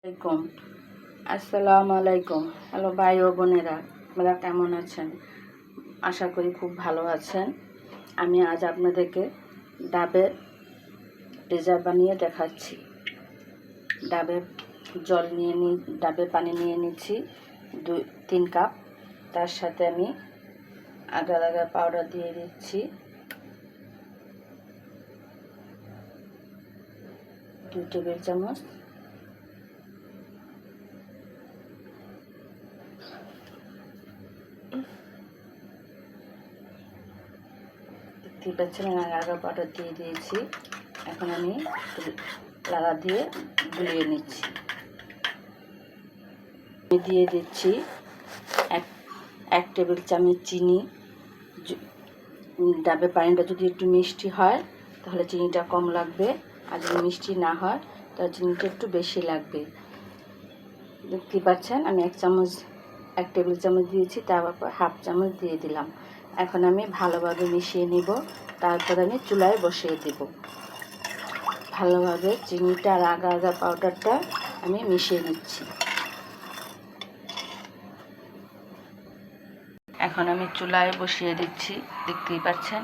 আলাইকুম আসসালামু আলাইকুম। হ্যালো ভাই ও বোনেরা, আপনারা কেমন আছেন? আশা করি খুব ভালো আছেন। আমি আজ আপনাদেরকে ডাবের ডেজার্ট বানিয়ে দেখাচ্ছি। ডাবের ডাবের পানি নিয়ে নিচ্ছি 3 কাপ। তার সাথে আমি আগার পাউডার দিয়ে দিচ্ছি 2 টেবিল চামচ। দেখতে পাচ্ছেন আগার পাউডার দিয়ে দিয়েছি। এখন আমি লাড়া দিয়ে গুলিয়ে নিচ্ছি। দিয়ে দিচ্ছি এক টেবিল চামচ চিনি। ডাবের পানিটা যদি একটু মিষ্টি হয় তাহলে চিনিটা কম লাগবে, আর যদি মিষ্টি না হয় তাহলে চিনিটা একটু বেশি লাগবে। দেখতে পাচ্ছেন আমি এক টেবিল চামচ দিয়েছি, তারপর হাফ চামচ দিয়ে দিলাম। এখন আমি ভালোভাবে মিশিয়ে নিব, তারপর আমি চুলায় বসিয়ে দেব। ভালোভাবে চিনিটা আর আগার পাউডারটা আমি মিশিয়ে নিচ্ছি। এখন আমি চুলায় বসিয়ে দিচ্ছি। দেখতেই পাচ্ছেন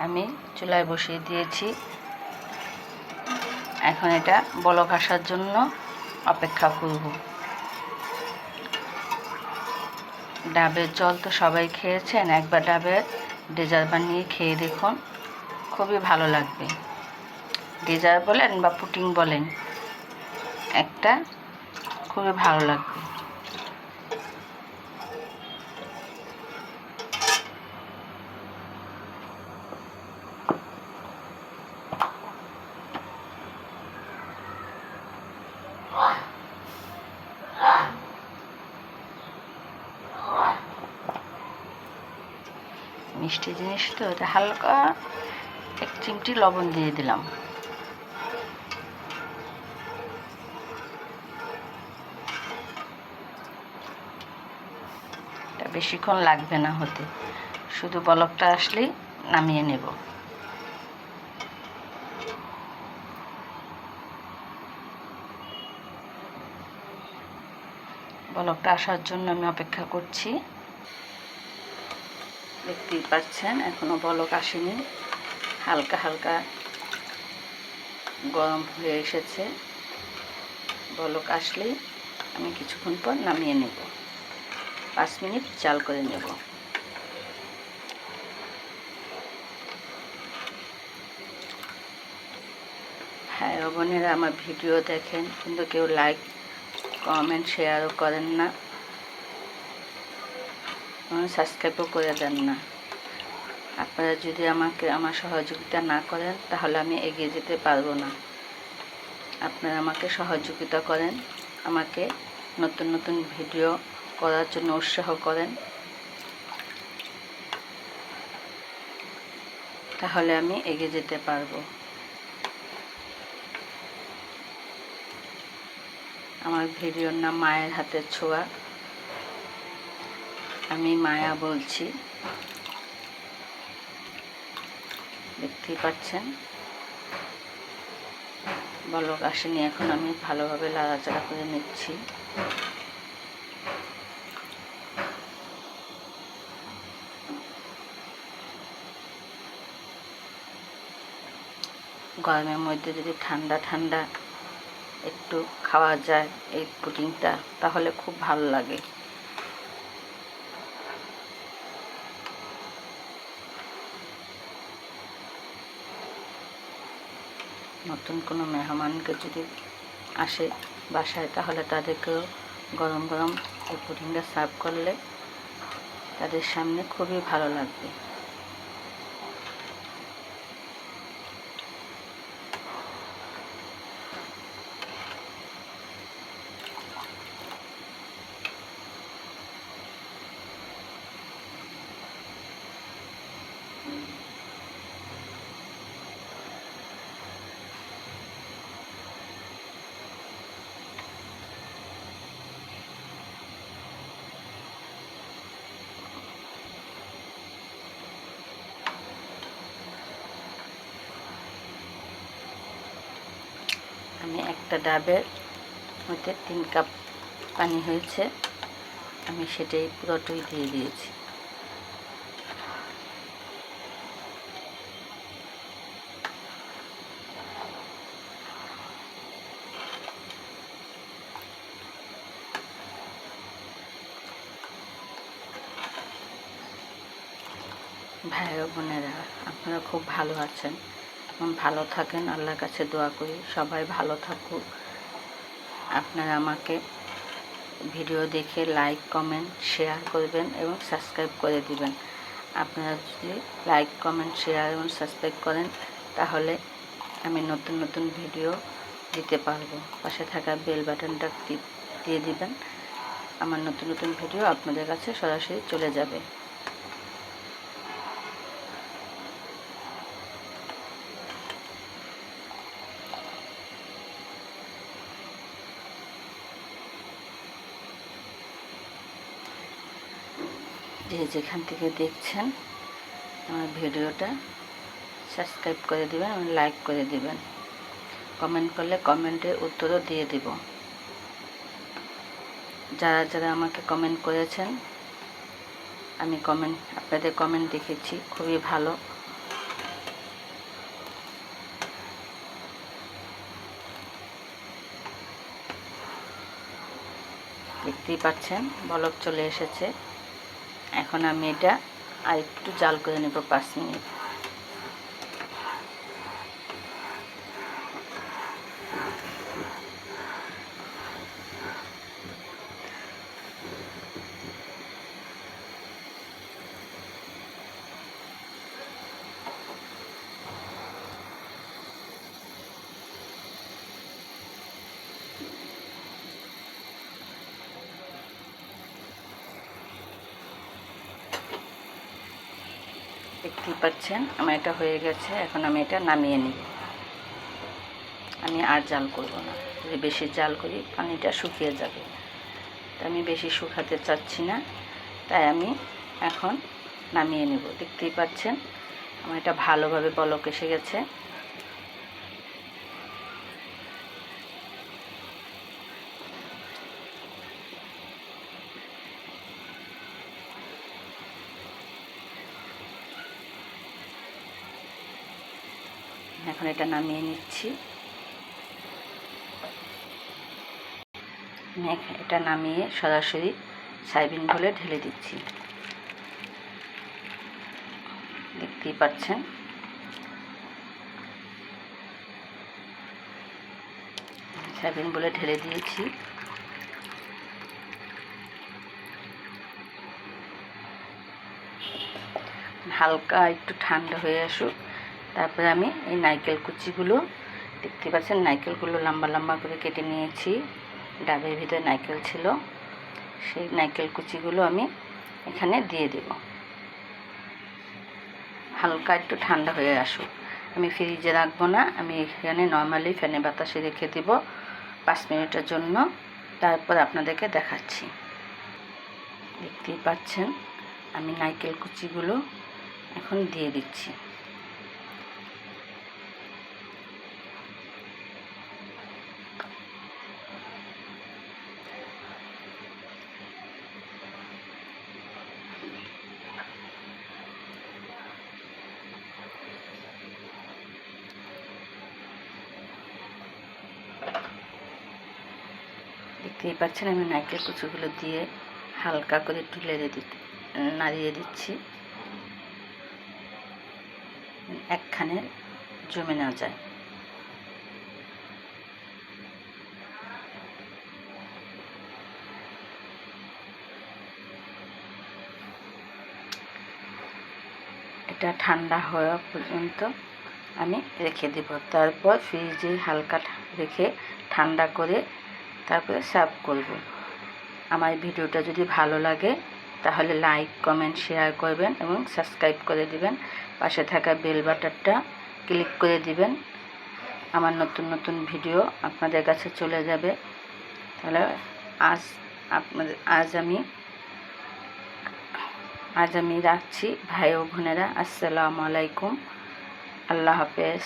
আমি চুলায় বসিয়ে দিয়েছি। এখন এটা বলক আসার জন্য অপেক্ষা করব। ডাবের জল তো সবাই খেয়েছেন, একবার ডাবের ডেজার্ট বানিয়ে খেয়ে দেখুন, খুবই ভালো লাগবে। ডেজার্ট বলেন বা পুডিং বলেন, একটা খুবই ভালো লাগবে। মিষ্টি জিনিস তো, এটা হালকা 1 চিমটি লবণ দিয়ে দিলাম। এটা বেশিক্ষণ লাগবে না হতে, শুধু বলকটা আসলেই নামিয়ে নেব। বলকটা আসার জন্য আমি অপেক্ষা করছি। দেখতেই পাচ্ছেন এখনো বলক আসেনি, হালকা হালকা গরম হয়ে এসেছে। বলক আসলেই আমি কিছুক্ষণ পর নামিয়ে নেব, 5 মিনিট জাল করে নেব। হ্যাঁ বোনেরা, আমার ভিডিও দেখেন কিন্তু কেউ লাইক কমেন্ট শেয়ারও করেন না, সাবস্ক্রাইবও করে দেন না। আপনারা যদি আমার সহযোগিতা না করেন তাহলে আমি এগিয়ে যেতে পারবো না। আপনারা আমাকে সহযোগিতা করেন, আমাকে নতুন নতুন ভিডিও করার জন্য উৎসাহ করেন, তাহলে আমি এগিয়ে যেতে পারবো। আমার ভিডিওর নাম মায়ের হাতের ছোঁয়া। আমি মায়া বলছি। দেখতেই পাচ্ছেন বলক আসেনি, এখন আমি ভালোভাবে লাড়াচাড়া করে নিচ্ছি। গরমের মধ্যে যদি ঠান্ডা ঠান্ডা একটু খাওয়া যায় এই পুডিংটা, তাহলে খুব ভালো লাগে। নতুন কোনো মেহমানকে যদি আসে বাসায়, তাহলে তাদেরকেও গরম গরম এই পুডিংটা সার্ভ করলে তাদের সামনে খুবই ভালো লাগবে। আমি একটা ডাবের ওতে 3 কাপ পানি হয়েছে, আমি সেটাই পুরোটাই দিয়ে দিয়েছি। ভাই ও বোনেরা, আপনারা খুব ভালো আছেন এবং ভালো থাকেন, আল্লাহর কাছে দোয়া করি সবাই ভালো থাকুক। আপনারা আমাকে ভিডিও দেখে লাইক, কমেন্ট, শেয়ার করবেন এবং সাবস্ক্রাইব করে দিবেন। আপনারা যদি লাইক, কমেন্ট, শেয়ার এবং সাবস্ক্রাইব করেন তাহলে আমি নতুন নতুন ভিডিও দিতে পারবো। পাশে থাকা বেল বাটনটা দিয়ে দিবেন, আমার নতুন নতুন ভিডিও আপনাদের কাছে সরাসরি চলে যাবে। যে যেখান থেকে দেখছেন আমার ভিডিওটা সাবস্ক্রাইব করে দিবেন এবং লাইক করে দিবেন। কমেন্ট করলে কমেন্টের উত্তরও দিয়ে দিব। যারা যারা আমাকে কমেন্ট করেছেন, আমি আপনাদের কমেন্ট দেখেছি, খুবই ভালো। দেখতেই পাচ্ছেন বলক চলে এসেছে। এখন আমি এটা আর একটু জাল করে নেব 5 মিনিট। দেখতেই পাচ্ছেন আমার এটা হয়ে গেছে। এখন আমি এটা নামিয়ে নিব। আমি আর জাল করব না, যদি বেশি জাল করি পানিটা শুকিয়ে যাবে। তাই আমি বেশি শুকাতে চাচ্ছি না, তাই আমি এখন নামিয়ে নেব। দেখতেই পাচ্ছেন আমার এটা ভালোভাবে বলক এসে গেছে। এখন এটা নামিয়ে নিচ্ছি। এটা নামিয়ে সরাসরি সয়াবিন বলে ঢেলে দিচ্ছি। দেখতেই পাচ্ছেন সয়াবিন বলে ঢেলে দিয়েছি। হালকা একটু ঠান্ডা হয়ে আসুক, তারপরে আমি এই নারকেল কুচিগুলো, দেখতে পাচ্ছেন নারকেলগুলো লম্বা লম্বা করে কেটে নিয়েছি। ডাবের ভিতরে নারকেল ছিল, সেই নারকেল কুচিগুলো আমি এখানে দিয়ে দেব। হালকা একটু ঠান্ডা হয়ে আসুক, আমি ফ্রিজে রাখবো না, আমি এখানে নর্মালি ফ্যানে বাতাসে রেখে দেব 5 মিনিটের জন্য। তারপর আপনাদেরকে দেখাচ্ছি। দেখতেই পাচ্ছেন আমি নারকেল কুচিগুলো এখন দিয়ে দিচ্ছি। দেখতেই পাচ্ছেন আমি নারকেল কুচিগুলো দিয়ে হালকা করে একটু নাড়িয়ে দিচ্ছি, একখানে জমে না যায়। এটা ঠান্ডা হওয়া পর্যন্ত আমি রেখে দেব। তারপর ফ্রিজে হালকা রেখে ঠান্ডা করে তারপরে সার্ভ করব। আমার ভিডিওটা যদি ভালো লাগে তাহলে লাইক, কমেন্ট, শেয়ার করবেন এবং সাবস্ক্রাইব করে দিবেন। পাশে থাকা বেল বাটনটা ক্লিক করে দিবেন, আমার নতুন নতুন ভিডিও আপনাদের কাছে চলে যাবে। তাহলে আজ আমি রাখছি। ভাই ও বোনেরা, আসসালামু আলাইকুম, আল্লাহ হাফেজ।